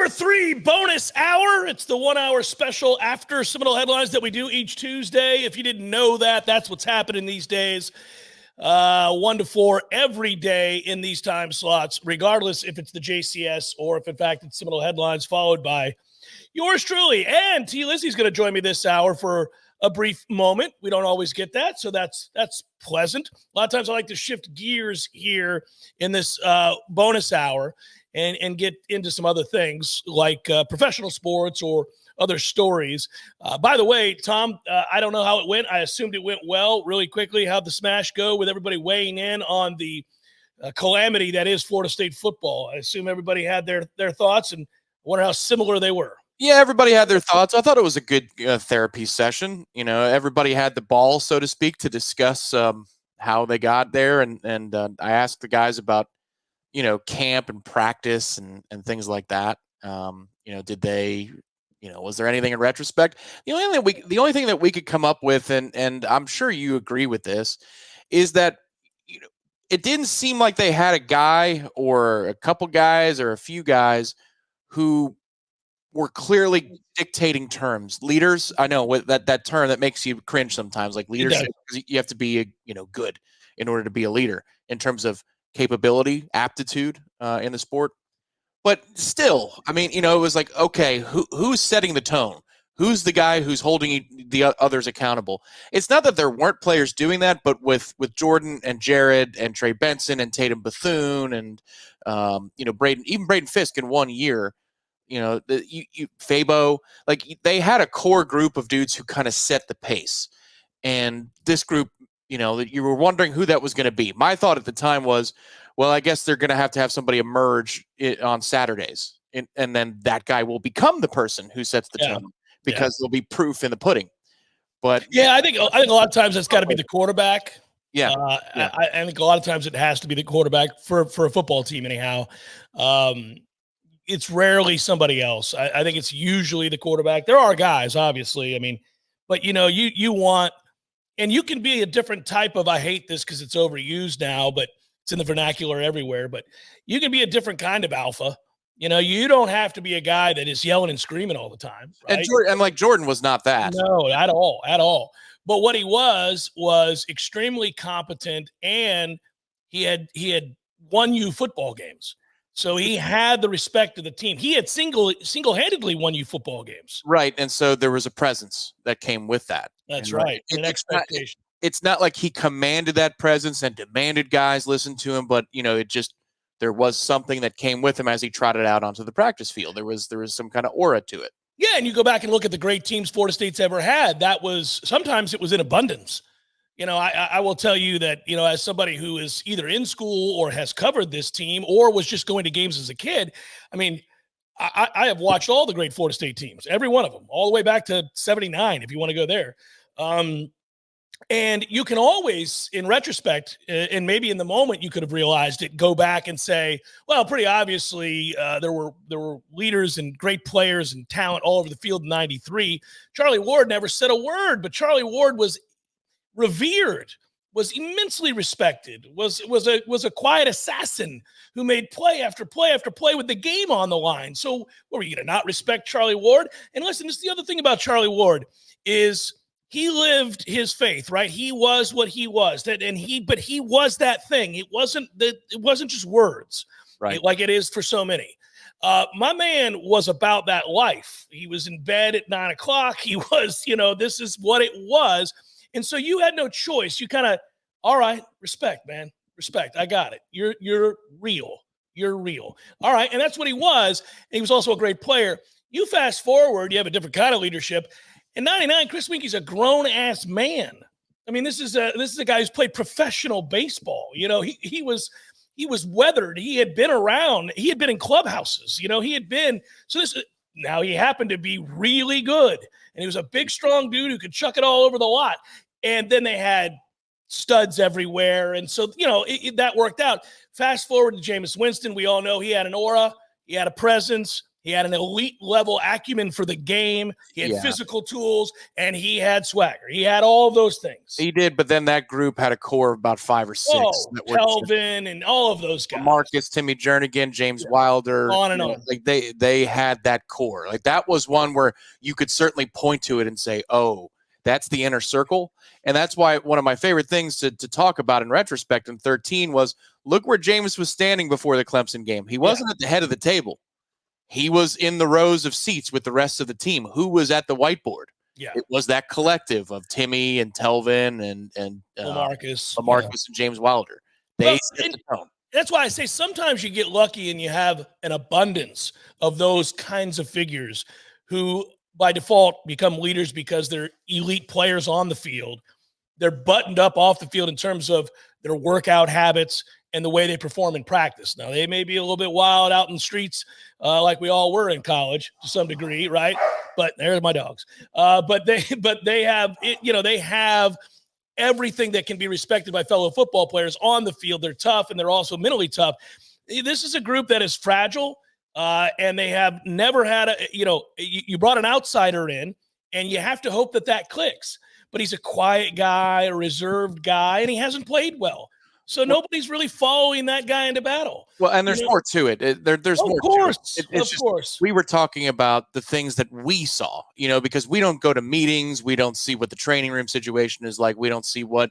Hour 3 bonus hour. It's the 1 hour special after Seminole headlines that we do each Tuesday. If you didn't know that, that's what's happening these days. 1 to 4 every day in these time slots, regardless if it's the JCS or if, in fact, it's Seminole headlines, followed by yours truly. And T. Lizzie's going to join me this hour for a brief moment. We don't always get that, so that's pleasant. A lot of times I like to shift gears here in this bonus hour and get into some other things like professional sports or other stories. By the way, Tom, I don't know how it went. I assumed it went well. Really quickly, how'd the smash go with everybody weighing in on the calamity that is Florida State football? I assume everybody had their thoughts, and I wonder how similar they were. Yeah, everybody had their thoughts. I thought it was a good therapy session. You know, everybody had the ball, so to speak, to discuss how they got there. And I asked the guys about, you know, camp and practice and things like that. You know, did they, you know, was there anything in retrospect? The only thing that we could come up with, and I'm sure you agree with this, is that, you know, it didn't seem like they had a guy or a couple guys or a few guys who were clearly dictating terms. Leaders, I know what that term that makes you cringe sometimes, like leadership, because you have to be, good in order to be a leader in terms of capability, aptitude in the sport. But still, I mean, you know, it was like, okay, who's setting the tone? Who's the guy who's holding the others accountable? It's not that there weren't players doing that, but with Jordan and Jared and Trey Benson and Tatum Bethune and Braden Fisk in 1 year, you know, Fabo, like they had a core group of dudes who kind of set the pace. And this group, you know, that you were wondering who that was going to be. My thought at the time was, well, I guess they're going to have somebody emerge on Saturdays, and then that guy will become the person who sets the tone because there'll be proof in the pudding. But yeah, I think a lot of times it's got to be the quarterback. Yeah, I think a lot of times it has to be the quarterback for a football team, anyhow. It's rarely somebody else. I think it's usually the quarterback. There are guys, obviously. I mean, but you know, you want, and you can be a different type of, I hate this because it's overused now, but it's in the vernacular everywhere, but you can be a different kind of alpha. You know, you don't have to be a guy that is yelling and screaming all the time. Right? And Jordan was not that. No, at all. But what he was extremely competent, and he had won you football games. So he had the respect of the team. He had single-handedly won you football games. Right, and so there was a presence that came with that. That's right. An expectation. It's not like he commanded that presence and demanded guys listen to him, but you know, there was something that came with him as he trotted out onto the practice field. There was some kind of aura to it. Yeah, and you go back and look at the great teams Florida State's ever had. Sometimes it was in abundance. You know, I will tell you that, you know, as somebody who is either in school or has covered this team or was just going to games as a kid, I mean, I have watched all the great Florida State teams, every one of them, all the way back to 79, if you want to go there. And you can always, in retrospect, and maybe in the moment you could have realized it, go back and say, well, pretty obviously there were leaders and great players and talent all over the field in 93. Charlie Ward never said a word, but Charlie Ward was revered, was immensely respected, was a quiet assassin who made play after play after play with the game on the line. So what, were you going to not respect Charlie Ward? And listen, this is the other thing about Charlie Ward is he lived his faith, right? He was what he was, but he was that thing. It wasn't just words, right? Like it is for so many. My man was about that life. He was in bed at 9 o'clock. He was, you know, this is what it was. And so you had no choice. You kind of, all right, respect, man. Respect. I got it. You're real. You're real. All right. And that's what he was. And he was also a great player. You fast forward, you have a different kind of leadership. In 99, Chris Winke's a grown-ass man. I mean, this is a guy who's played professional baseball. You know, he was weathered. He had been around. He had been in clubhouses. You know, now he happened to be really good. And he was a big, strong dude who could chuck it all over the lot. And then they had studs everywhere. And so, you know, that worked out. Fast forward to Jameis Winston. We all know he had an aura. He had a presence. He had an elite level acumen for the game. He had physical tools, and he had swagger. He had all of those things. He did, but then that group had a core of about 5 or 6. That Kelvin and all of those guys. Marcus, Timmy Jernigan, James Wilder. On and on. Like they had that core. Like that was one where you could certainly point to it and say, oh, that's the inner circle. And that's why one of my favorite things to talk about in retrospect in 13 was look where James was standing before the Clemson game. He wasn't at the head of the table. He was in the rows of seats with the rest of the team. Who was at the whiteboard? Yeah. It was that collective of Timmy and Telvin and Lamarcus and James Wilder. They set the tone. That's why I say sometimes you get lucky and you have an abundance of those kinds of figures who by default become leaders because they're elite players on the field. They're buttoned up off the field in terms of their workout habits and the way they perform in practice. Now, they may be a little bit wild out in the streets like we all were in college to some degree, right? But there's my dogs. But they have, they have everything that can be respected by fellow football players on the field. They're tough, and they're also mentally tough. This is a group that is fragile, and they have never had you brought an outsider in, and you have to hope that clicks. But he's a quiet guy, a reserved guy, and he hasn't played well. So nobody's really following that guy into battle. Well, and there's more to it. There's more to it. Of course. We were talking about the things that we saw, because we don't go to meetings. We don't see what the training room situation is like. We don't see what,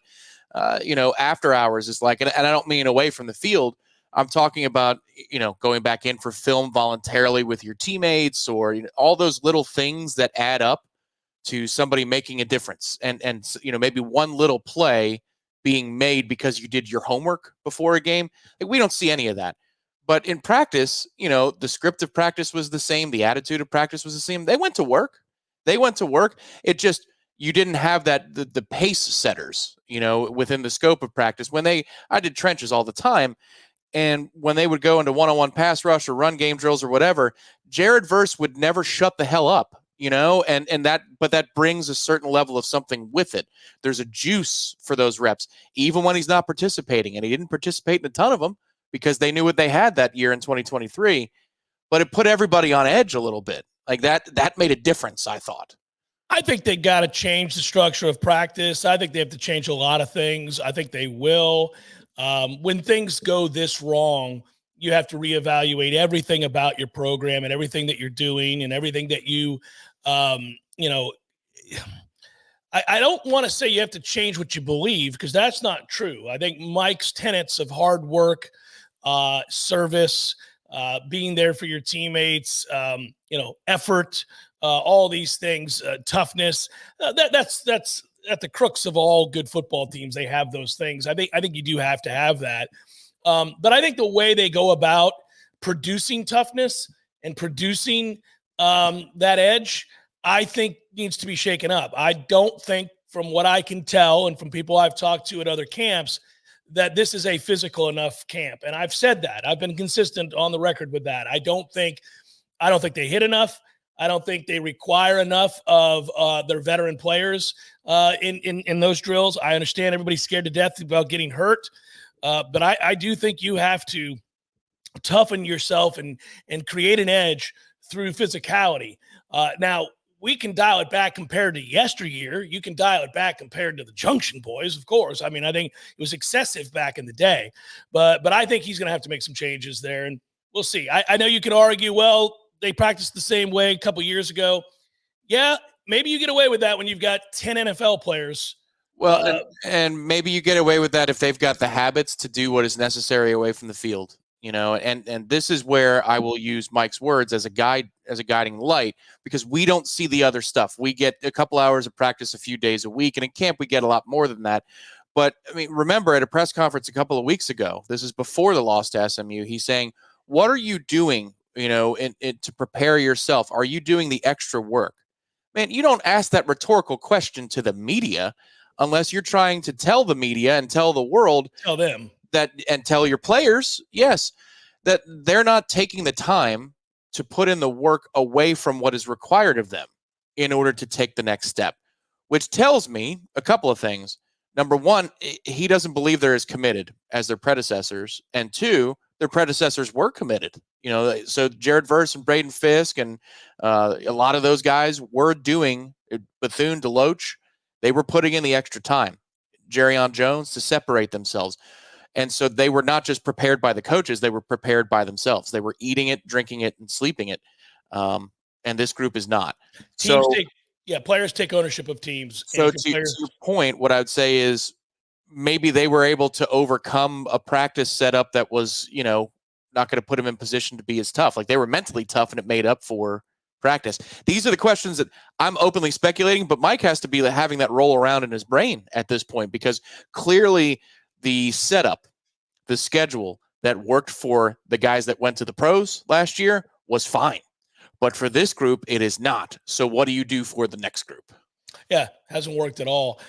after hours is like. And I don't mean away from the field. I'm talking about, going back in for film voluntarily with your teammates or all those little things that add up to somebody making a difference. And maybe one little play being made because you did your homework before a game. Like, we don't see any of that. But in practice, the script of practice was the same. The attitude of practice was the same. They went to work. It just, you didn't have the pace setters, within the scope of practice. I did trenches all the time. And when they would go into one-on-one pass rush or run game drills or whatever, Jared Verse would never shut the hell up. But that brings a certain level of something with it. There's a juice for those reps, even when he's not participating. And he didn't participate in a ton of them because they knew what they had that year in 2023. But it put everybody on edge a little bit. Like that made a difference, I thought. I think they got to change the structure of practice. I think they have to change a lot of things. I think they will. When things go this wrong, you have to reevaluate everything about your program and everything that you're doing and everything that you I don't want to say you have to change what you believe because that's not true. I think Mike's tenets of hard work, service, being there for your teammates, effort, all these things, toughness, that's at the crux of all good football teams. They have those things. I think you do have to have that. But I think the way they go about producing toughness and producing that edge, I think needs to be shaken up. I don't think, from what I can tell and from people I've talked to at other camps, that this is a physical enough camp. And I've said that. I've been consistent on the record with that. I don't think they hit enough. I don't think they require enough of their veteran players in those drills. I understand everybody's scared to death about getting hurt. But I do think you have to toughen yourself and create an edge through physicality. Now, we can dial it back compared to yesteryear. You can dial it back compared to the Junction Boys, of course. I mean, I think it was excessive back in the day. But I think he's going to have to make some changes there, and we'll see. I know you can argue, well, they practiced the same way a couple years ago. Yeah, maybe you get away with that when you've got 10 NFL players. Well, and maybe you get away with that if they've got the habits to do what is necessary away from the field, and this is where I will use Mike's words as a guide, as a guiding light, because we don't see the other stuff. We get a couple hours of practice a few days a week, and in camp we get a lot more than that. But I mean, remember at a press conference a couple of weeks ago, this is before the loss to SMU, he's saying, what are you doing, to prepare yourself? Are you doing the extra work? Man, you don't ask that rhetorical question to the media unless you're trying to tell the media and tell the world, tell them that, and tell your players, yes, that they're not taking the time to put in the work away from what is required of them in order to take the next step, which tells me a couple of things. Number one, he doesn't believe they're as committed as their predecessors. And two, their predecessors were committed. So Jared Verse and Braden Fisk and a lot of those guys were doing Bethune, Deloach. They were putting in the extra time. Jerrion Jones to separate themselves. And so they were not just prepared by the coaches, they were prepared by themselves. They were eating it, drinking it, and sleeping it. And this group is not. Players take ownership of teams. So to your point, what I would say is maybe they were able to overcome a practice setup that was, not going to put them in position to be as tough. Like they were mentally tough and it made up for practice. These are the questions that I'm openly speculating, but Mike has to be having that roll around in his brain at this point, because clearly the setup, the schedule that worked for the guys that went to the pros last year was fine. But for this group, it is not. So what do you do for the next group? Yeah, hasn't worked at all.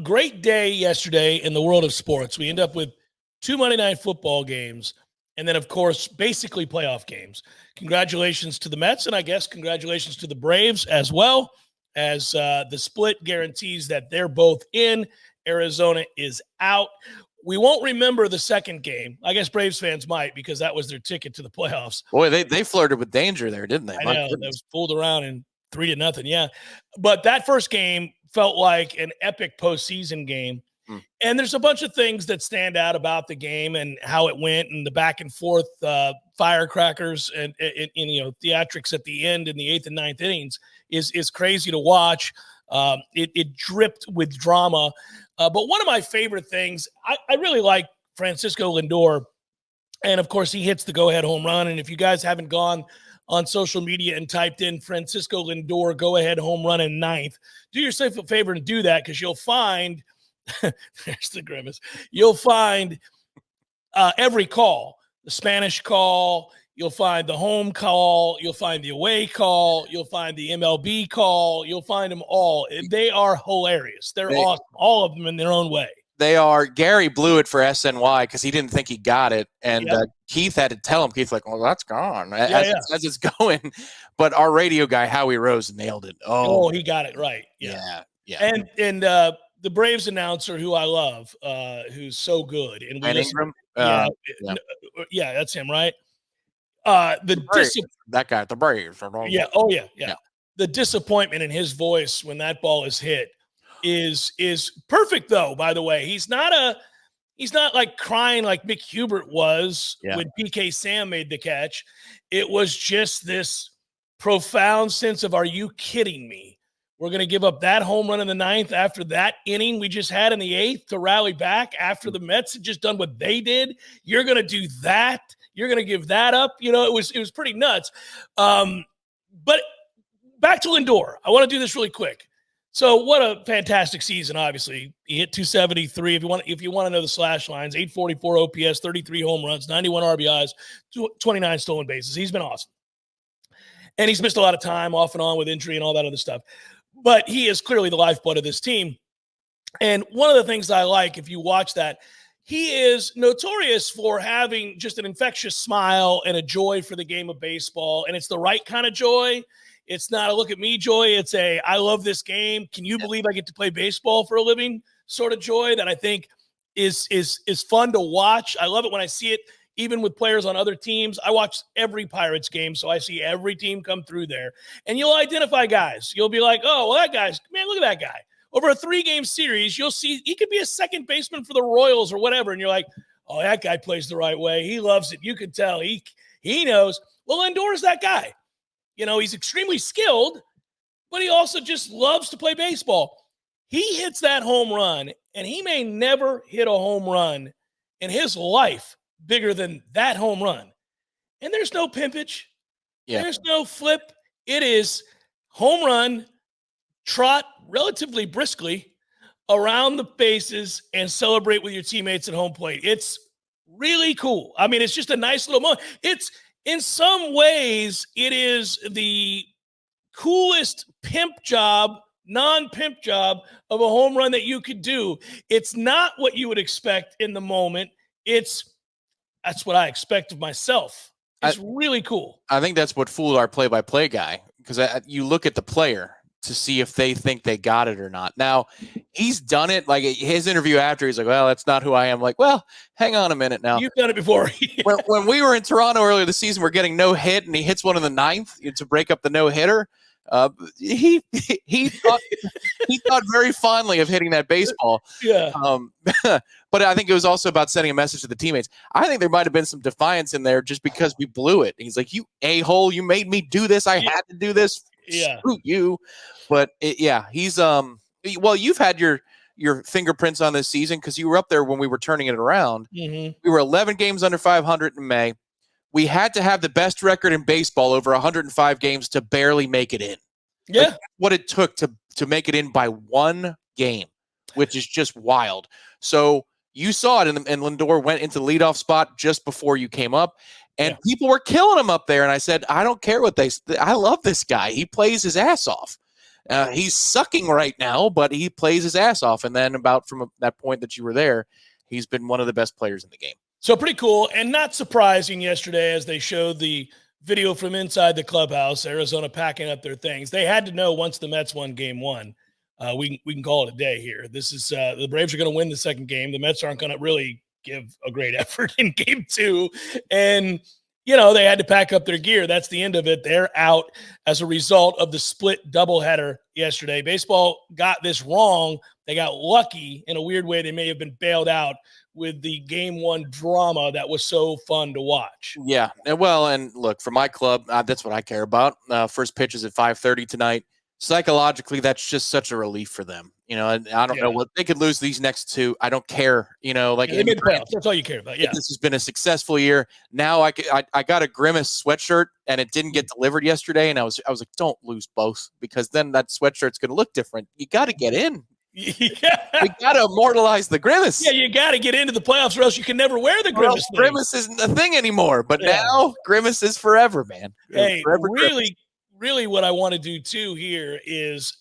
Great day yesterday in the world of sports. We end up with 2 Monday Night Football games, and then, of course, basically playoff games. Congratulations to the Mets, and I guess congratulations to the Braves as well, as the split guarantees that they're both in. Arizona is out. We won't remember the second game. I guess Braves fans might, because that was their ticket to the playoffs. Boy, they flirted with danger there, didn't they? I know. They was fooled around in 3-0. Yeah. But that first game felt like an epic postseason game. And there's a bunch of things that stand out about the game and how it went, and the back and forth firecrackers and theatrics at the end in the 8th and 9th innings is crazy to watch. It dripped with drama. But one of my favorite things, I really like Francisco Lindor. And of course, he hits the go-ahead home run. And if you guys haven't gone on social media and typed in Francisco Lindor go-ahead home run in 9th, do yourself a favor and do that, because you'll find there's the grimace. You'll find every call, the Spanish call, you'll find the home call, you'll find the away call, you'll find the MLB call, you'll find them all. They are hilarious. They're awesome, all of them in their own way. They are. Gary blew it for SNY because he didn't think he got it. And Keith had to tell him. Keith's like, well, that's gone as it's going. But our radio guy, Howie Rose, nailed it. Oh, he got it right. Yeah. And the Braves announcer, who I love, who's so good. And we Ingram? Yeah, that's him, right? That guy, the Braves. Yeah. Oh, yeah. The disappointment in his voice when that ball is hit is perfect, though. By the way, he's not like crying like Mick Hubert was when PK Sam made the catch. It was just this profound sense of, are you kidding me? We're going to give up that home run in the 9th after that inning we just had in the 8th to rally back after the Mets had just done what they did. You're going to do that. You're going to give that up. It was pretty nuts. But back to Lindor. I want to do this really quick. So what a fantastic season, obviously. He hit 273. If you want to know the slash lines, 844 OPS, 33 home runs, 91 RBIs, 29 stolen bases. He's been awesome. And he's missed a lot of time off and on with injury and all that other stuff. But he is clearly the lifeblood of this team. And one of the things I like, if you watch that, he is notorious for having just an infectious smile and a joy for the game of baseball. And it's the right kind of joy. It's not a look at me joy. It's a I love this game. Can you believe I get to play baseball for a living sort of joy that I think is fun to watch. I love it when I see it, even with players on other teams. I watch every Pirates game, so I see every team come through there. And you'll identify guys. You'll be like, oh, well, that guy's, man, look at that guy. Over a 3-game series, you'll see he could be a second baseman for the Royals or whatever. And you're like, oh, that guy plays the right way. He loves it. You can tell. He knows. Well, Lindor is that guy. He's extremely skilled, but he also just loves to play baseball. He hits that home run, and he may never hit a home run in his life bigger than that home run. And there's no pimpage. Yeah. There's no flip. It is home run, trot relatively briskly around the bases and celebrate with your teammates at home plate. It's really cool. I mean, it's just a nice little moment. It's, in some ways, it is the coolest pimp job, non-pimp job of a home run that you could do. It's not what you would expect in the moment. That's what I expect of myself. It's really cool. I think that's what fooled our play-by-play guy, because you look at the player to see if they think they got it or not. Now, he's done it. Like his interview after, he's like, well, that's not who I am. Like, well, hang on a minute now. You've done it before. when we were in Toronto earlier this season, we're getting no hit, and he hits one in the ninth to break up the no hitter. He thought very fondly of hitting that baseball. Yeah. But I think it was also about sending a message to the teammates. I think there might have been some defiance in there just because we blew it. He's like, you a-hole, you made me do this. I had to do this. Yeah. Screw you. But he's well, you've had your fingerprints on this season because you were up there when we were turning it around. Mm-hmm. We were 11 games under 500 in May. We had to have the best record in baseball over 105 games to barely make it in. Yeah. Like, what it took to make it in by one game, which is just wild. So you saw it, and Lindor went into the leadoff spot just before you came up, and people were killing him up there. And I said, I don't care what I love this guy. He plays his ass off. He's sucking right now, but he plays his ass off. And then from that point that you were there, he's been one of the best players in the game. So pretty cool, and not surprising yesterday as they showed the video from inside the clubhouse, Arizona packing up their things. They had to know once the Mets won game one, we can call it a day here. This is the Braves are going to win the second game. The Mets aren't going to really give a great effort in game two. And, they had to pack up their gear. That's the end of it. They're out as a result of the split doubleheader yesterday. Baseball got this wrong. They got lucky in a weird way. They may have been bailed out with the game one drama that was so fun to watch. Yeah. Well, and look, for my club, that's what I care about. First pitch is at 5:30 tonight. Psychologically, that's just such a relief for them. And I don't know what they could lose these next two. I don't care. They made the playoffs. That's all you care about. Yeah. This has been a successful year. Now I got a Grimace sweatshirt and it didn't get delivered yesterday. And I was like, don't lose both, because then that sweatshirt's going to look different. You got to get in. Yeah. We got to immortalize the Grimace. Yeah, you got to get into the playoffs or else you can never wear the Grimace. Grimace isn't a thing anymore, but now Grimace is forever, man. Hey, forever really what I want to do too here is,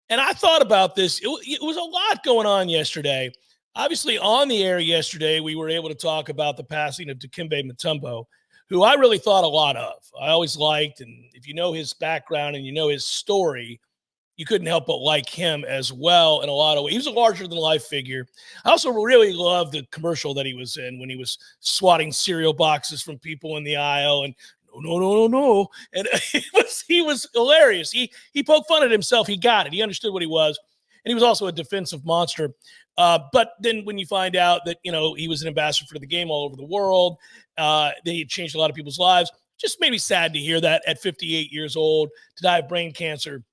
and I thought about this, it was a lot going on yesterday. Obviously on the air yesterday, we were able to talk about the passing of Dikembe Mutombo, who I really thought a lot of. I always liked, and if you know his background and you know his story, you couldn't help but like him as well in a lot of ways. He was a larger-than-life figure. I also really loved the commercial that he was in when he was swatting cereal boxes from people in the aisle and no. And he was hilarious. He poked fun at himself. He got it. He understood what he was. And he was also a defensive monster. But then when you find out that, he was an ambassador for the game all over the world, that he had changed a lot of people's lives, just made me sad to hear that at 58 years old to die of brain cancer.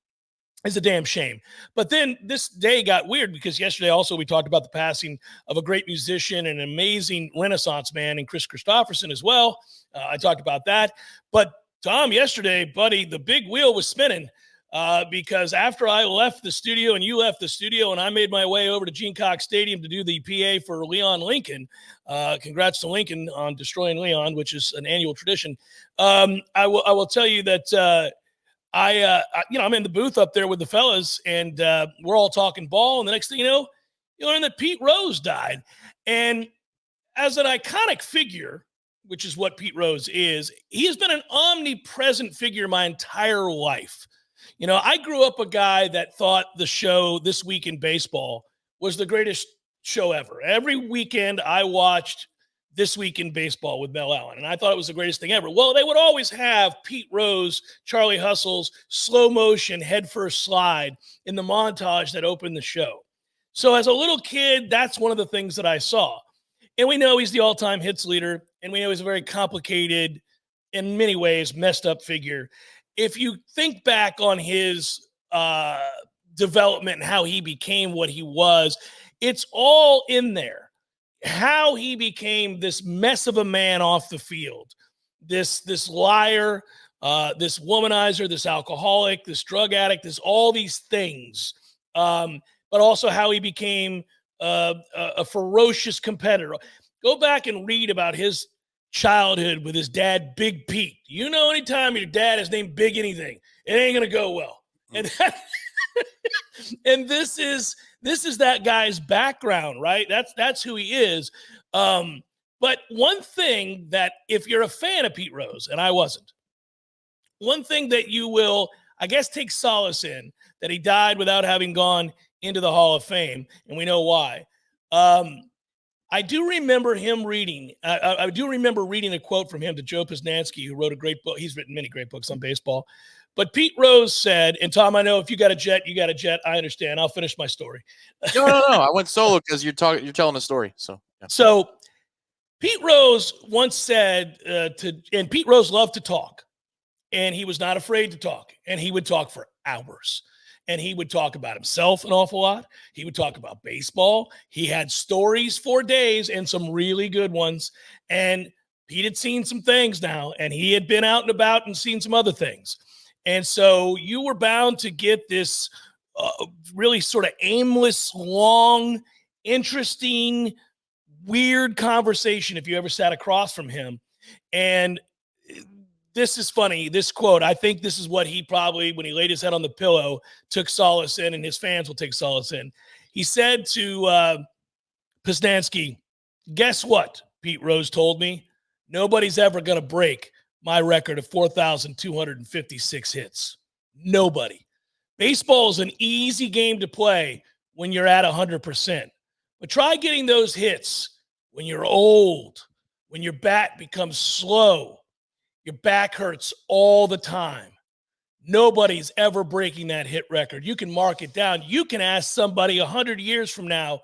It's a damn shame. But then this day got weird because yesterday also we talked about the passing of a great musician and an amazing Renaissance man in Chris Christopherson as well. I talked about that. But Tom, yesterday, buddy, the big wheel was spinning because after I left the studio and you left the studio and I made my way over to Gene Cox Stadium to do the PA for Leon Lincoln. Congrats to Lincoln on destroying Leon, which is an annual tradition. I will tell you that I'm in the booth up there with the fellas, and we're all talking ball. And the next thing you know, you learn that Pete Rose died. And as an iconic figure, which is what Pete Rose is, he has been an omnipresent figure my entire life. I grew up a guy that thought the show This Week in Baseball was the greatest show ever. Every weekend I watched This Week in Baseball with Mel Allen, and I thought it was the greatest thing ever. Well, they would always have Pete Rose, Charlie Hustle's slow motion headfirst slide in the montage that opened the show. So as a little kid, that's one of the things that I saw. And we know he's the all-time hits leader, and we know he's a very complicated, in many ways, messed up figure. If you think back on his development and how he became what he was, it's all in there. How he became this mess of a man off the field, this liar, this womanizer, this alcoholic, this drug addict, all these things, but also how he became a ferocious competitor. Go back and read about his childhood with his dad, Big Pete. Anytime your dad is named Big anything, it ain't gonna go well. And and this is that guy's background, right? That's who he is. But one thing that if you're a fan of Pete Rose, and I wasn't, one thing that you will, I guess, take solace in that he died without having gone into the Hall of Fame, and we know why. I do remember him reading. I do remember reading a quote from him to Joe Posnanski, who wrote a great book. He's written many great books on baseball. But Pete Rose said, and Tom, I know if you got a jet, you got a jet. I understand. I'll finish my story. No. I went solo because you're telling a story. So, yeah. So Pete Rose once said and Pete Rose loved to talk, and he was not afraid to talk, and he would talk for hours. And he would talk about himself an awful lot. He would talk about baseball. He had stories for days and some really good ones. And Pete had seen some things now, and he had been out and about and seen some other things. And so you were bound to get this really sort of aimless, long, interesting, weird conversation if you ever sat across from him. And this is funny, this quote. I think this is what he probably, when he laid his head on the pillow, took solace in, and his fans will take solace in. He said to Posnanski, "Guess what?" Pete Rose told me, "Nobody's ever going to break my record of 4,256 hits. Nobody. Baseball is an easy game to play when you're at 100%. But try getting those hits when you're old, when your bat becomes slow. Your back hurts all the time. Nobody's ever breaking that hit record. You can mark it down. You can ask somebody 100 years from now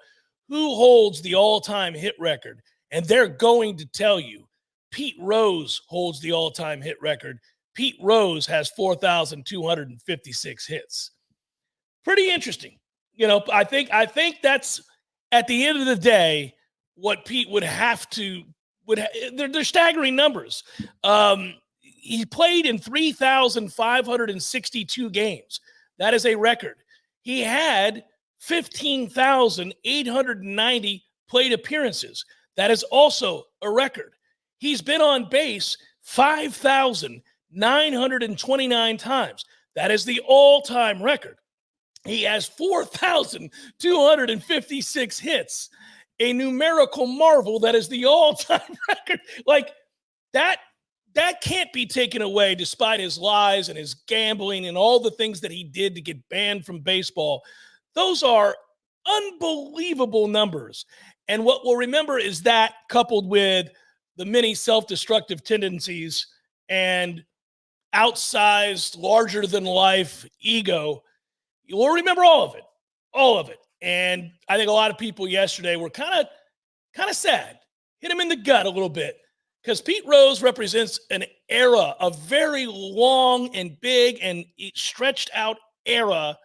who holds the all-time hit record, and they're going to tell you Pete Rose holds the all-time hit record. Pete Rose has 4,256 hits. Pretty interesting. I think that's, at the end of the day, what Pete would have to they're staggering numbers. He played in 3,562 games. That is a record. He had 15,890 plate appearances. That is also a record. He's been on base 5,929 times. That is the all-time record. He has 4,256 hits. A numerical marvel that is the all-time record. Like, that can't be taken away, despite his lies and his gambling and all the things that he did to get banned from baseball. Those are unbelievable numbers. And what we'll remember is that, coupled with the many self-destructive tendencies and outsized, larger-than-life ego, you'll remember all of it. All of it. And I think a lot of people yesterday were kind of sad, hit him in the gut a little bit, because Pete Rose represents an era, a very long and big and stretched out era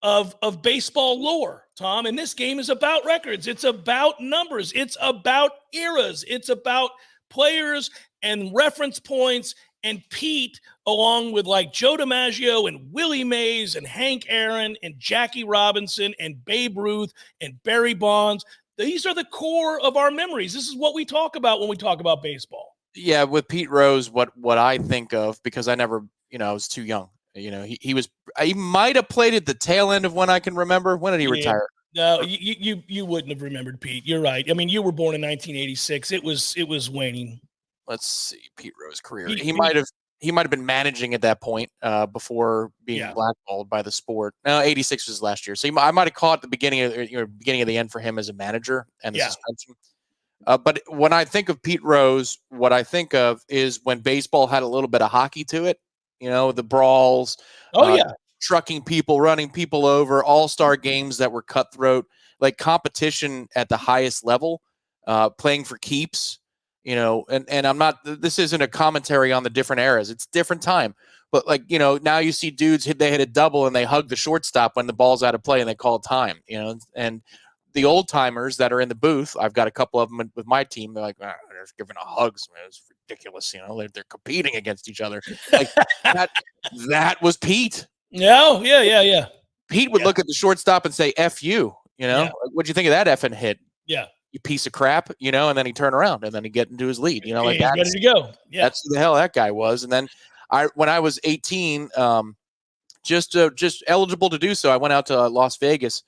of baseball lore, Tom. And this game is about records. It's about numbers. It's about eras. It's about players and reference points. And Pete, along with like Joe DiMaggio and Willie Mays and Hank Aaron and Jackie Robinson and Babe Ruth and Barry Bonds, these are the core of our memories. This is what we talk about when we talk about baseball. Yeah, with Pete Rose, what I think of, because I never, I was too young. He might have played at the tail end of when I can remember. When did he retire? No, you wouldn't have remembered Pete. You're right. I mean, you were born in 1986. It was waning. Let's see, Pete Rose career. He might have been managing at that point before being blackballed by the sport. No, 86 was last year. So I might have caught the beginning of the end for him as a manager and the suspension. But when I think of Pete Rose, what I think of is when baseball had a little bit of hockey to it. The brawls. Trucking people, running people over, all-star games that were cutthroat, like competition at the highest level, playing for keeps. And I'm not, this isn't a commentary on the different eras. It's different time. But now you see dudes they hit a double and they hug the shortstop when the ball's out of play and they call time, and the old timers that are in the booth, I've got a couple of them with my team. They're like, they're giving a hugs, man. It's ridiculous. They're competing against each other. Like that was Pete. Yeah. Pete would look at the shortstop and say, F you, what'd you think of that effing hit? Yeah. You piece of crap, and then he'd turn around and then he'd get into his lead, he's ready to go. Yeah. That's who the hell that guy was. And then when I was 18, just eligible to do so, I went out to Las Vegas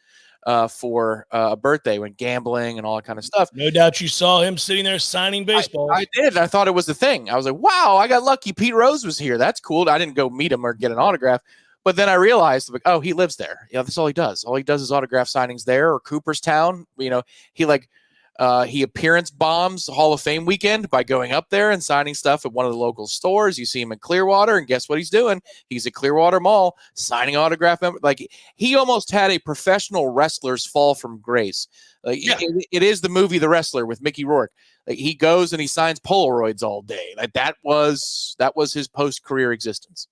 for a birthday, went gambling and all that kind of stuff. No doubt you saw him sitting there signing baseball. I did. I thought it was the thing. I was like, wow, I got lucky. Pete Rose was here. That's cool. I didn't go meet him or get an autograph. But then I realized, like, oh, he lives there. That's all he does. All he does is autograph signings there, or Cooperstown. He appearance bombs Hall of Fame weekend by going up there and signing stuff at one of the local stores. You see him in Clearwater, and guess what he's doing? He's at Clearwater Mall signing autograph. Like, he almost had a professional wrestler's fall from grace. Like, it is the movie The Wrestler with Mickey Rourke. Like, he goes and he signs Polaroids all day. Like, that was his post-career existence.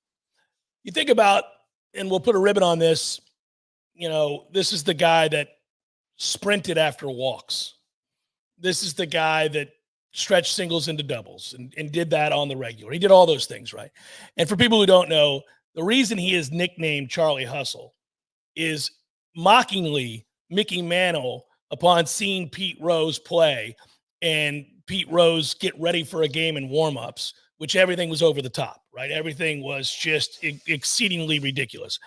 You think about, and we'll put a ribbon on this, this is the guy that sprinted after walks. This is the guy that stretched singles into doubles and did that on the regular. He did all those things, right? And for people who don't know, the reason he is nicknamed Charlie Hustle is mockingly Mickey Mantle, upon seeing Pete Rose play and Pete Rose get ready for a game in warmups, which everything was over the top, right? Everything was just exceedingly ridiculous.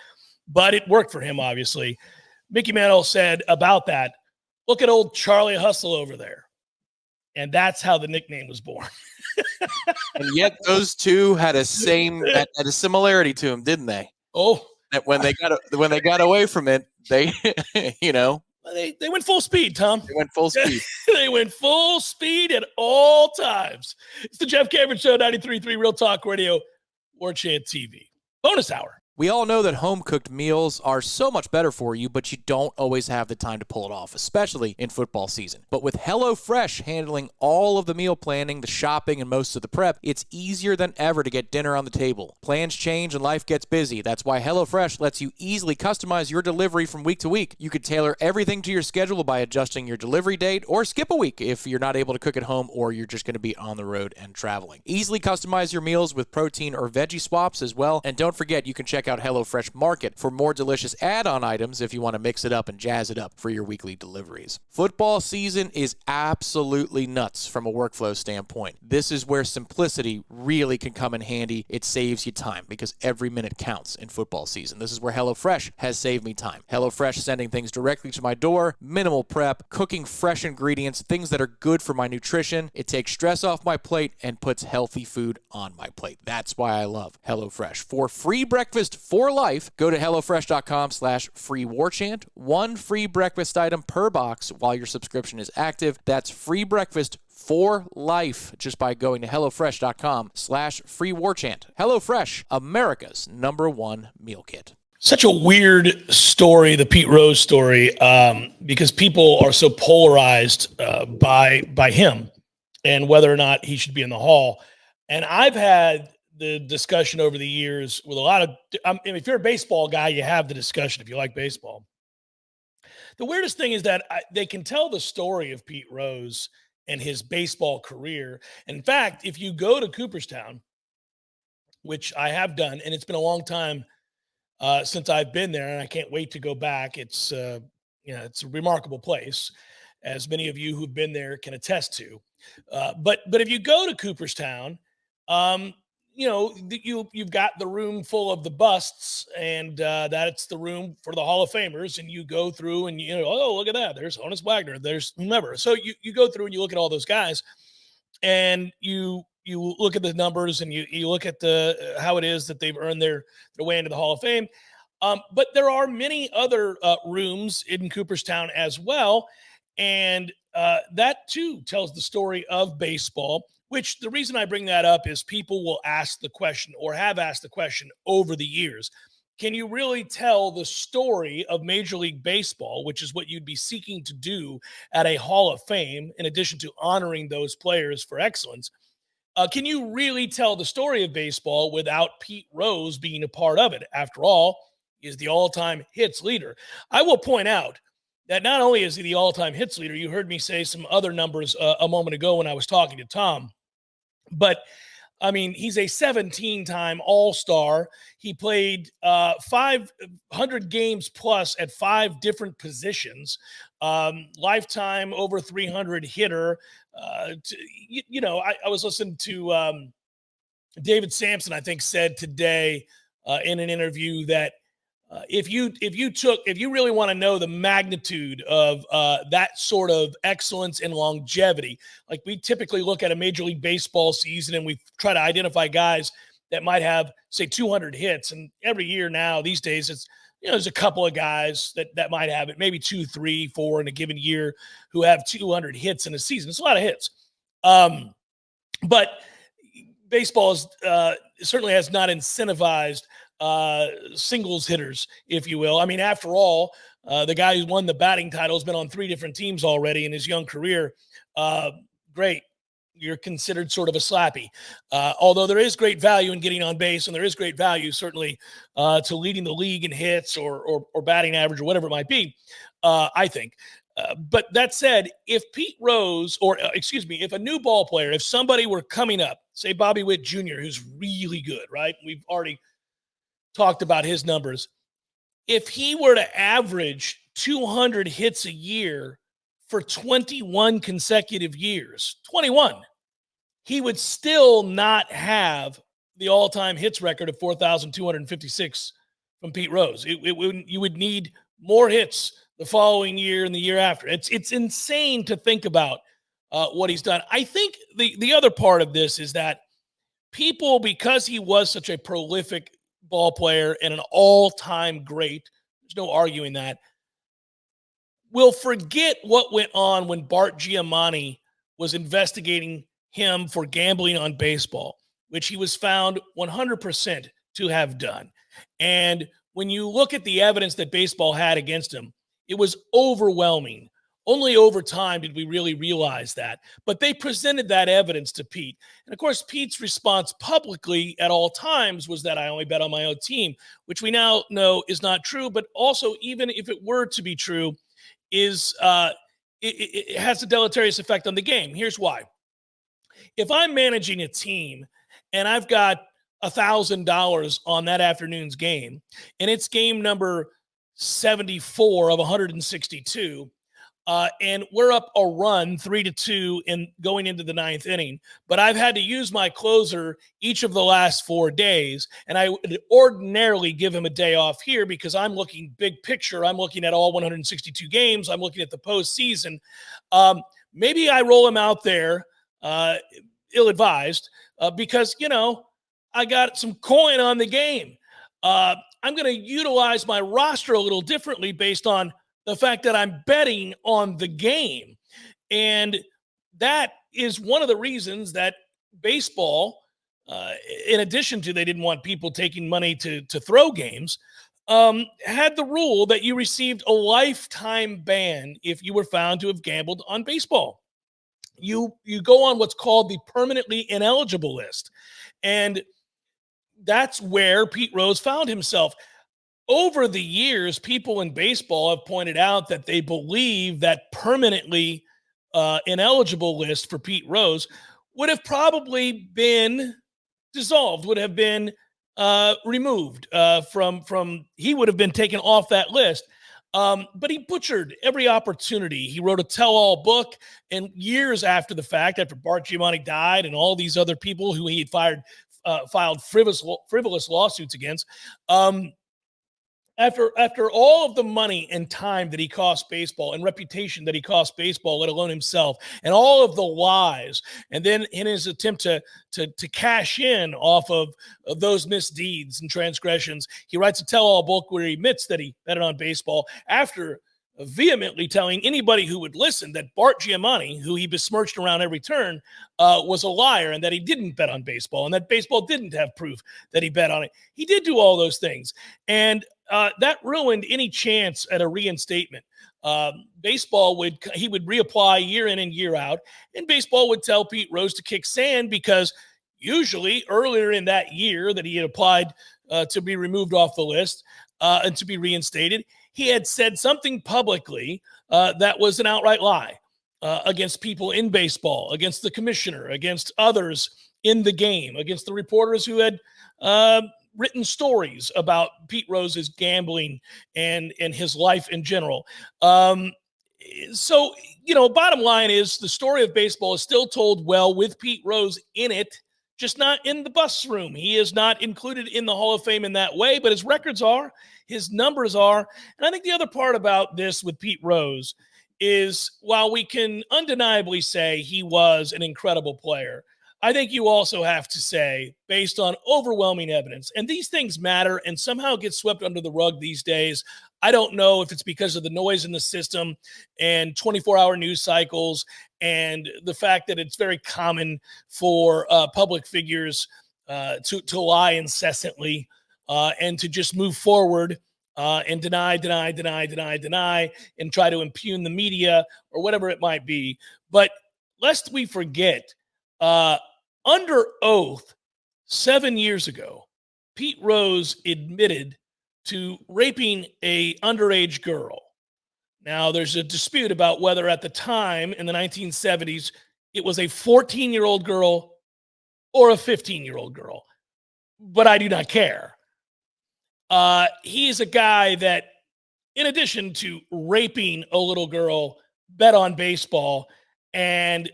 But it worked for him, obviously. Mickey Mantle said about that, look at old Charlie Hustle over there. And that's how the nickname was born. And yet those two had a similarity to him, didn't they? Oh, that when they got away from it, they, they went full speed, Tom. They went full speed. They went full speed at all times. It's the Jeff Cameron Show, 93.3 Real Talk Radio, Warchant TV. Bonus hour. We all know that home-cooked meals are so much better for you, but you don't always have the time to pull it off, especially in football season. But with HelloFresh handling all of the meal planning, the shopping, and most of the prep, it's easier than ever to get dinner on the table. Plans change and life gets busy. That's why HelloFresh lets you easily customize your delivery from week to week. You could tailor everything to your schedule by adjusting your delivery date or skip a week if you're not able to cook at home or you're just going to be on the road and traveling. Easily customize your meals with protein or veggie swaps as well. And don't forget, you can check out HelloFresh Market for more delicious add-on items if you want to mix it up and jazz it up for your weekly deliveries. Football season is absolutely nuts from a workflow standpoint. This is where simplicity really can come in handy. It saves you time because every minute counts in football season. This is where HelloFresh has saved me time. HelloFresh sending things directly to my door, minimal prep, cooking fresh ingredients, things that are good for my nutrition. It takes stress off my plate and puts healthy food on my plate. That's why I love HelloFresh. For free breakfast for life, go to HelloFresh.com/free Warchant. One free breakfast item per box while your subscription is active. That's free breakfast for life just by going to HelloFresh.com/free Warchant. HelloFresh, America's #1 meal kit. Such a weird story, the Pete Rose story, because people are so polarized by him and whether or not he should be in the Hall. And I've had the discussion over the years with a lot of, if you're a baseball guy, you have the discussion if you like baseball. The weirdest thing is that they can tell the story of Pete Rose and his baseball career. In fact, if you go to Cooperstown, which I have done, and it's been a long time since I've been there, and I can't wait to go back. It's it's a remarkable place, as many of you who've been there can attest to. But if you go to Cooperstown, you've got the room full of the busts, and that's the room for the Hall of Famers. And you go through, and oh, look at that. There's Honus Wagner. There's whomever. So you go through and you look at all those guys, and you look at the numbers, and you look at how it is that they've earned their way into the Hall of Fame. But there are many other rooms in Cooperstown as well, and that too tells the story of baseball. Which the reason I bring that up is people will ask the question, or have asked the question over the years. Can you really tell the story of Major League Baseball, which is what you'd be seeking to do at a Hall of Fame, in addition to honoring those players for excellence? Can you really tell the story of baseball without Pete Rose being a part of it? After all, he is the all-time hits leader. I will point out that not only is he the all-time hits leader, you heard me say some other numbers a moment ago when I was talking to Tom, but I mean, he's a 17-time All-Star. He played 500 games plus at 5 different positions. Lifetime over 300 hitter. I was listening to David Sampson, I think, said today in an interview that if you really want to know the magnitude of that sort of excellence and longevity, like we typically look at a Major League Baseball season and we try to identify guys that might have, say, 200 hits. And every year now, these days, it's, there's a couple of guys that might have it, maybe 2, 3, 4 in a given year who have 200 hits in a season. It's a lot of hits. But baseball certainly has not incentivized singles hitters, if you will. I mean, after all, the guy who won the batting title has been on 3 different teams already in his young career. Great. You're considered sort of a slappy. Although there is great value in getting on base, and there is great value certainly to leading the league in hits or batting average or whatever it might be, I think. But that said, if Pete Rose, if a new ball player, if somebody were coming up, say Bobby Witt Jr., who's really good, right? We've already talked about his numbers. If he were to average 200 hits a year for 21 consecutive years, 21, he would still not have the all-time hits record of 4,256 from Pete Rose. You would need more hits the following year and the year after. It's insane to think about what he's done. I think the other part of this is that people, because he was such a prolific ball player and an all-time great, there's no arguing that, will forget what went on when Bart Giamatti was investigating him for gambling on baseball, which he was found 100% to have done. And when you look at the evidence that baseball had against him, it was overwhelming. Only over time did we really realize that. But they presented that evidence to Pete. And of course, Pete's response publicly at all times was that I only bet on my own team, which we now know is not true. But also, even if it were to be true, it has a deleterious effect on the game. Here's why. If I'm managing a team and I've got $1,000 on that afternoon's game, and it's game number 74 of 162, and we're up a run 3-2 and going into the 9th inning, but I've had to use my closer each of the last 4 days, and I would ordinarily give him a day off here because I'm looking big picture. I'm looking at all 162 games. I'm looking at the postseason. Maybe I roll him out there ill-advised because, I got some coin on the game. I'm going to utilize my roster a little differently based on the fact that I'm betting on the game. And that is one of the reasons that baseball, in addition to they didn't want people taking money to throw games, had the rule that you received a lifetime ban if you were found to have gambled on baseball. You go on what's called the permanently ineligible list. And that's where Pete Rose found himself. Over the years, people in baseball have pointed out that they believe that permanently ineligible list for Pete Rose would have probably been dissolved, would have been removed from he would have been taken off that list. But he butchered every opportunity. He wrote a tell-all book, and years after the fact, after Bart Giamatti died and all these other people who he had filed frivolous lawsuits against, after all of the money and time that he cost baseball and reputation that he cost baseball, let alone himself, and all of the lies, and then in his attempt to cash in off of those misdeeds and transgressions, he writes a tell-all book where he admits that he betted on baseball after vehemently telling anybody who would listen that Bart Giamatti, who he besmirched around every turn, was a liar and that he didn't bet on baseball and that baseball didn't have proof that he bet on it. He did do all those things. And that ruined any chance at a reinstatement. Baseball would reapply year in and year out, and baseball would tell Pete Rose to kick sand because usually earlier in that year that he had applied to be removed off the list and to be reinstated, he had said something publicly that was an outright lie against people in baseball, against the commissioner, against others in the game, against the reporters who had written stories about Pete Rose's gambling and his life in general. So, bottom line is the story of baseball is still told well with Pete Rose in it, just not in the bus room. He is not included in the Hall of Fame in that way, but his records are, his numbers are. And I think the other part about this with Pete Rose is while we can undeniably say he was an incredible player, I think you also have to say, based on overwhelming evidence, and these things matter and somehow get swept under the rug these days. I don't know if it's because of the noise in the system and 24-hour news cycles and the fact that it's very common for public figures to lie incessantly and to just move forward and deny, and try to impugn the media or whatever it might be. But lest we forget, under oath 7 years ago, Pete Rose admitted to raping a underage girl. Now, there's a dispute about whether at the time in the 1970s it was a 14-year-old girl or a 15-year-old girl, but I do not care. He is a guy that, in addition to raping a little girl, bet on baseball and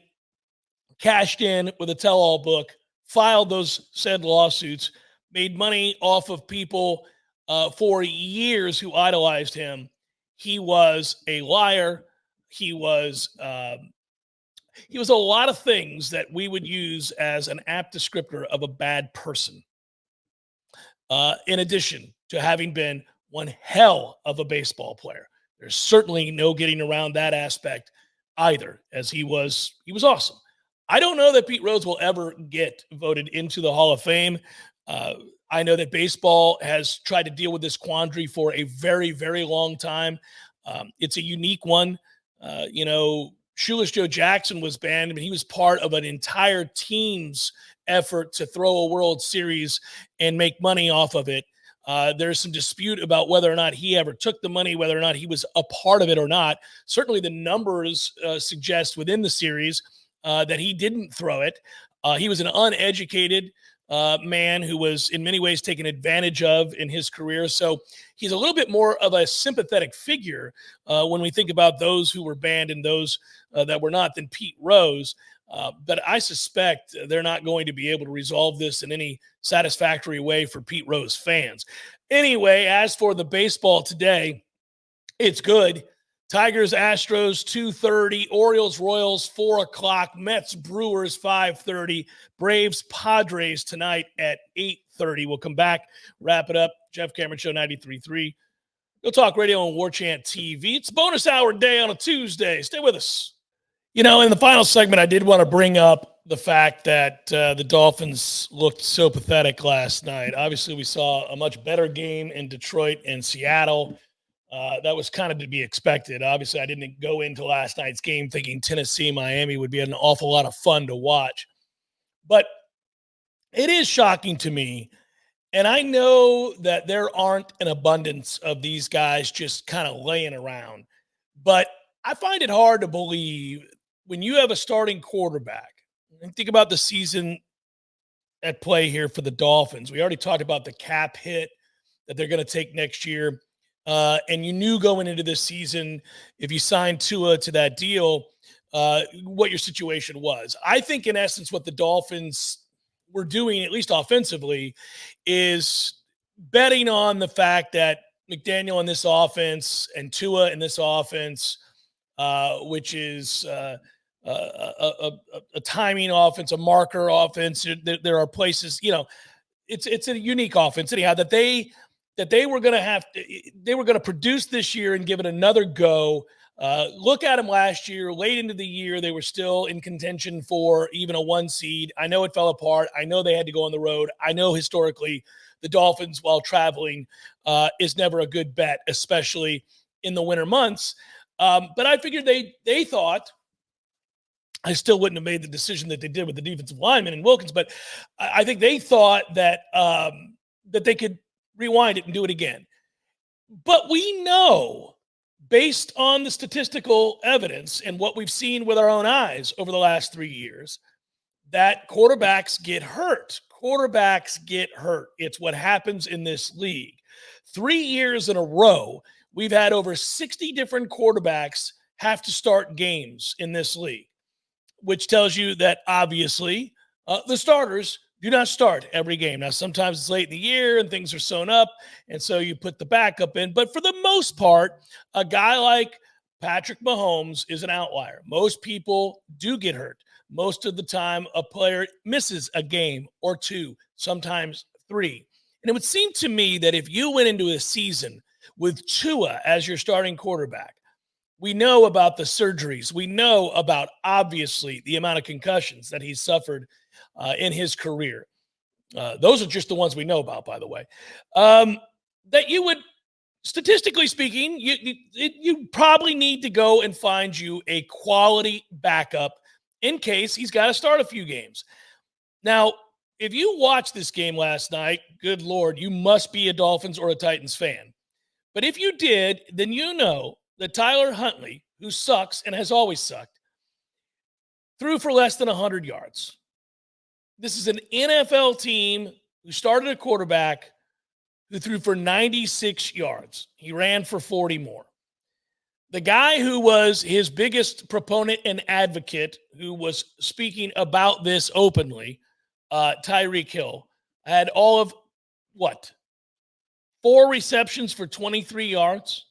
cashed in with a tell-all book, filed those said lawsuits, made money off of people for years who idolized him. He was a liar. He was a lot of things that we would use as an apt descriptor of a bad person. In addition to having been one hell of a baseball player, there's certainly no getting around that aspect either, as he was awesome. I don't know that Pete Rose will ever get voted into the Hall of Fame. I know that baseball has tried to deal with this quandary for a very, very long time. It's a unique one. Shoeless Joe Jackson was banned. I mean, he was part of an entire team's effort to throw a World Series and make money off of it. There's some dispute about whether or not he ever took the money, whether or not he was a part of it or not. Certainly the numbers suggest within the series that he didn't throw it. He was an uneducated man who was in many ways taken advantage of in his career. So he's a little bit more of a sympathetic figure when we think about those who were banned and those that were not than Pete Rose. But I suspect they're not going to be able to resolve this in any satisfactory way for Pete Rose fans. Anyway, as for the baseball today, it's good. Tigers, Astros, 2:30. Orioles, Royals, 4 o'clock. Mets, Brewers, 5:30. Braves, Padres tonight at 8:30. We'll come back, wrap it up. Jeff Cameron Show, 93.3. Go Talk Radio and Warchant TV. It's bonus hour day on a Tuesday. Stay with us. In the final segment, I did want to bring up the fact that the Dolphins looked so pathetic last night. Obviously, we saw a much better game in Detroit and Seattle. That was kind of to be expected. Obviously, I didn't go into last night's game thinking Tennessee, Miami would be an awful lot of fun to watch. But it is shocking to me, and I know that there aren't an abundance of these guys just kind of laying around, but I find it hard to believe when you have a starting quarterback, and think about the season at play here for the Dolphins. We already talked about the cap hit that they're going to take next year. And you knew going into this season, if you signed Tua to that deal, what your situation was. I think, in essence, what the Dolphins were doing, at least offensively, is betting on the fact that McDaniel in this offense and Tua in this offense, which is a timing offense, a marker offense. There are places, it's a unique offense anyhow that they were going to produce this year and give it another go. Look at them last year, late into the year, they were still in contention for even a 1 seed. I know it fell apart. I know they had to go on the road. I know historically the Dolphins, while traveling, is never a good bet, especially in the winter months. But I figured they thought, I still wouldn't have made the decision that they did with the defensive lineman and Wilkins, but I think they thought that that they could rewind it and do it again. But we know, based on the statistical evidence and what we've seen with our own eyes over the last 3 years, that quarterbacks get hurt. Quarterbacks get hurt. It's what happens in this league. 3 years in a row, we've had over 60 different quarterbacks have to start games in this league, which tells you that obviously the starters do not start every game. Now, sometimes it's late in the year and things are sewn up, and so you put the backup in. But for the most part, a guy like Patrick Mahomes is an outlier. Most people do get hurt. most of the time a player misses a game or two, sometimes three. And it would seem to me that if you went into a season with Tua as your starting quarterback, we know about the surgeries. We know about, obviously, the amount of concussions that he's suffered in his career. Those are just the ones we know about, by the way. That you would, statistically speaking, you probably need to go and find you a quality backup in case he's got to start a few games. Now, if you watched this game last night, good Lord, you must be a Dolphins or a Titans fan. But if you did, then you know that Tyler Huntley, who sucks and has always sucked, threw for less than 100 yards. This is an NFL team who started a quarterback who threw for 96 yards. He ran for 40 more. The guy who was his biggest proponent and advocate, who was speaking about this openly, Tyreek Hill, had all of, 4 receptions for 23 yards?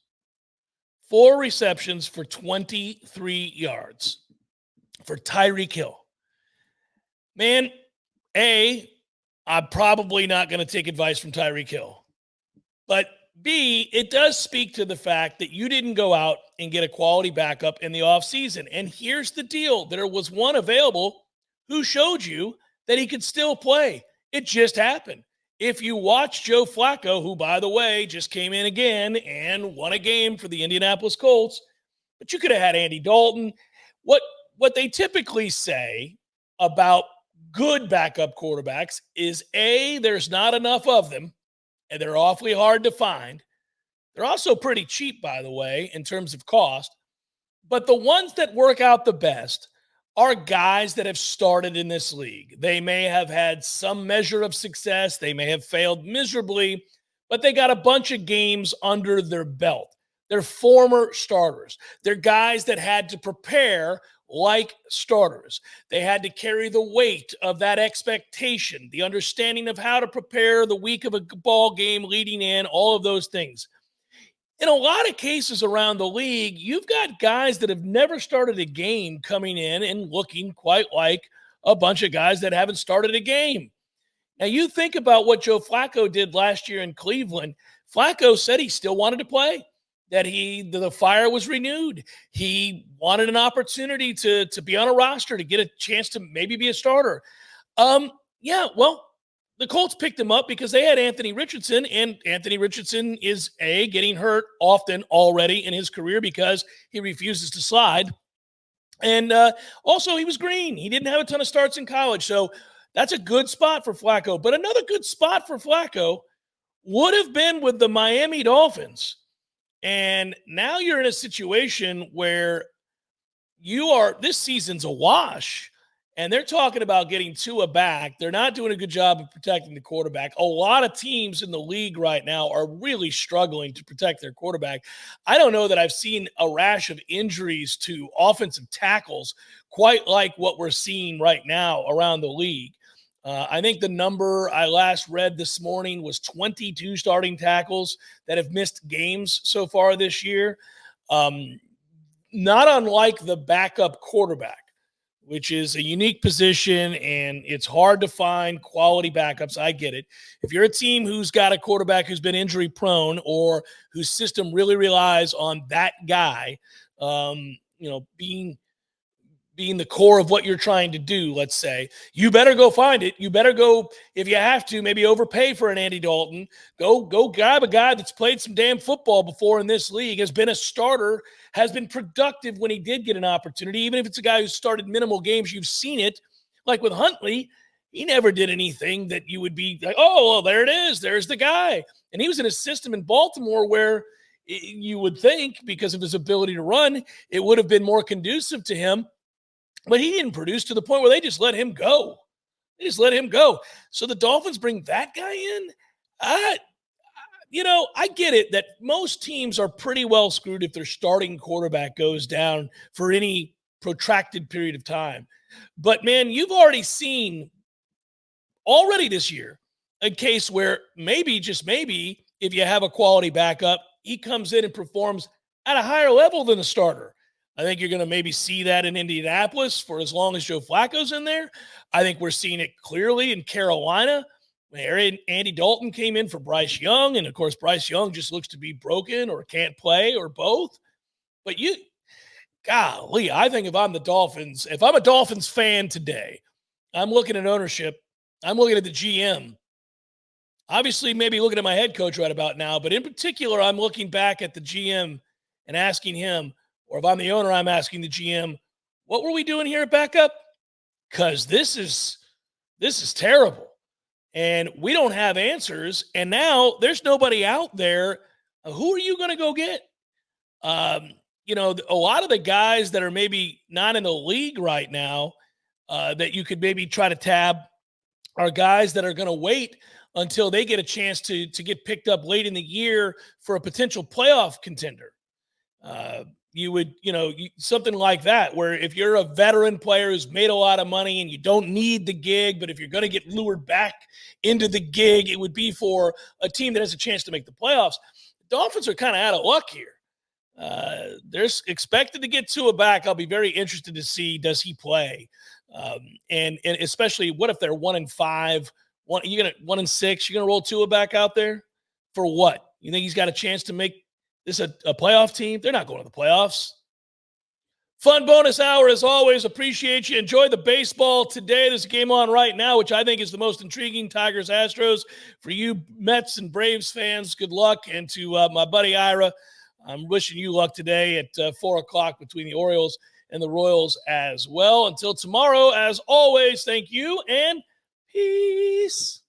4 receptions for 23 yards for Tyreek Hill. Man, I'm probably not going to take advice from Tyreek Hill. But B, it does speak to the fact that you didn't go out and get a quality backup in the offseason. And here's the deal. There was one available who showed you that he could still play. It just happened. If you watch Joe Flacco, who, by the way, just came in again and won a game for the Indianapolis Colts, but you could have had Andy Dalton. What they typically say about good backup quarterbacks is, A, there's not enough of them, and they're awfully hard to find. They're also pretty cheap, by the way, in terms of cost. But the ones that work out the best are guys that have started in this league. They may have had some measure of success. They may have failed miserably, but they got a bunch of games under their belt. They're former starters. They're guys that had to prepare like starters. They had to carry the weight of that expectation, the understanding of how to prepare the week of a ball game leading in, all of those things. In a lot of cases around the league, you've got guys that have never started a game coming in and looking quite like a bunch of guys that haven't started a game. Now, you think about what Joe Flacco did last year in Cleveland. Flacco said he still wanted to play, that the fire was renewed. He wanted an opportunity to be on a roster, to get a chance to maybe be a starter. The Colts picked him up because they had Anthony Richardson, and Anthony Richardson is getting hurt often already in his career because he refuses to slide. And also he was green. He didn't have a ton of starts in college. So that's a good spot for Flacco. But another good spot for Flacco would have been with the Miami Dolphins. And now you're in a situation where this season's a wash. And they're talking about getting Tua back. They're not doing a good job of protecting the quarterback. A lot of teams in the league right now are really struggling to protect their quarterback. I don't know that I've seen a rash of injuries to offensive tackles quite like what we're seeing right now around the league. I think the number I last read this morning was 22 starting tackles that have missed games so far this year. Not unlike the backup quarterback, which is a unique position, and it's hard to find quality backups. I get it. If you're a team who's got a quarterback who's been injury prone or whose system really relies on that guy, being the core of what you're trying to do, let's say, you better go find it. You better go, if you have to, maybe overpay for an Andy Dalton. Go grab a guy that's played some damn football before in this league, has been a starter, has been productive when he did get an opportunity, even if it's a guy who started minimal games. You've seen it. Like with Huntley, he never did anything that you would be like, oh, well, there it is. There's the guy. And he was in a system in Baltimore where you would think, because of his ability to run, it would have been more conducive to him. But he didn't produce to the point where they just let him go. So the Dolphins bring that guy in. I get it that most teams are pretty well screwed if their starting quarterback goes down for any protracted period of time. But, man, you've already seen this year a case where maybe, just maybe, if you have a quality backup, he comes in and performs at a higher level than a starter. I think you're going to maybe see that in Indianapolis for as long as Joe Flacco's in there. I think we're seeing it clearly in Carolina. Andy Dalton came in for Bryce Young, and of course, Bryce Young just looks to be broken or can't play or both. But golly, I think if I'm the Dolphins, if I'm a Dolphins fan today, I'm looking at ownership. I'm looking at the GM. Obviously, maybe looking at my head coach right about now, but in particular, I'm looking back at the GM and asking him, or if I'm the owner, I'm asking the GM, what were we doing here at backup? Because this is terrible. And we don't have answers. And now there's nobody out there. Who are you going to go get? A lot of the guys that are maybe not in the league right now that you could maybe try to tab are guys that are going to wait until they get a chance to get picked up late in the year for a potential playoff contender. Something like that, where if you're a veteran player who's made a lot of money and you don't need the gig, but if you're going to get lured back into the gig, it would be for a team that has a chance to make the playoffs. The Dolphins are kind of out of luck here. They're expected to get Tua back. I'll be very interested to see, does he play? And especially, what if they're 1-5, 1-6? You're gonna roll Tua back out there for what? You think he's got a chance to make this a playoff team? They're not going to the playoffs. Fun bonus hour as always. Appreciate you. Enjoy the baseball today. There's a game on right now, which I think is the most intriguing. Tigers Astros. For you Mets and Braves fans, good luck. And to my buddy Ira, I'm wishing you luck today at 4 o'clock between the Orioles and the Royals as well. Until tomorrow, as always, thank you and peace.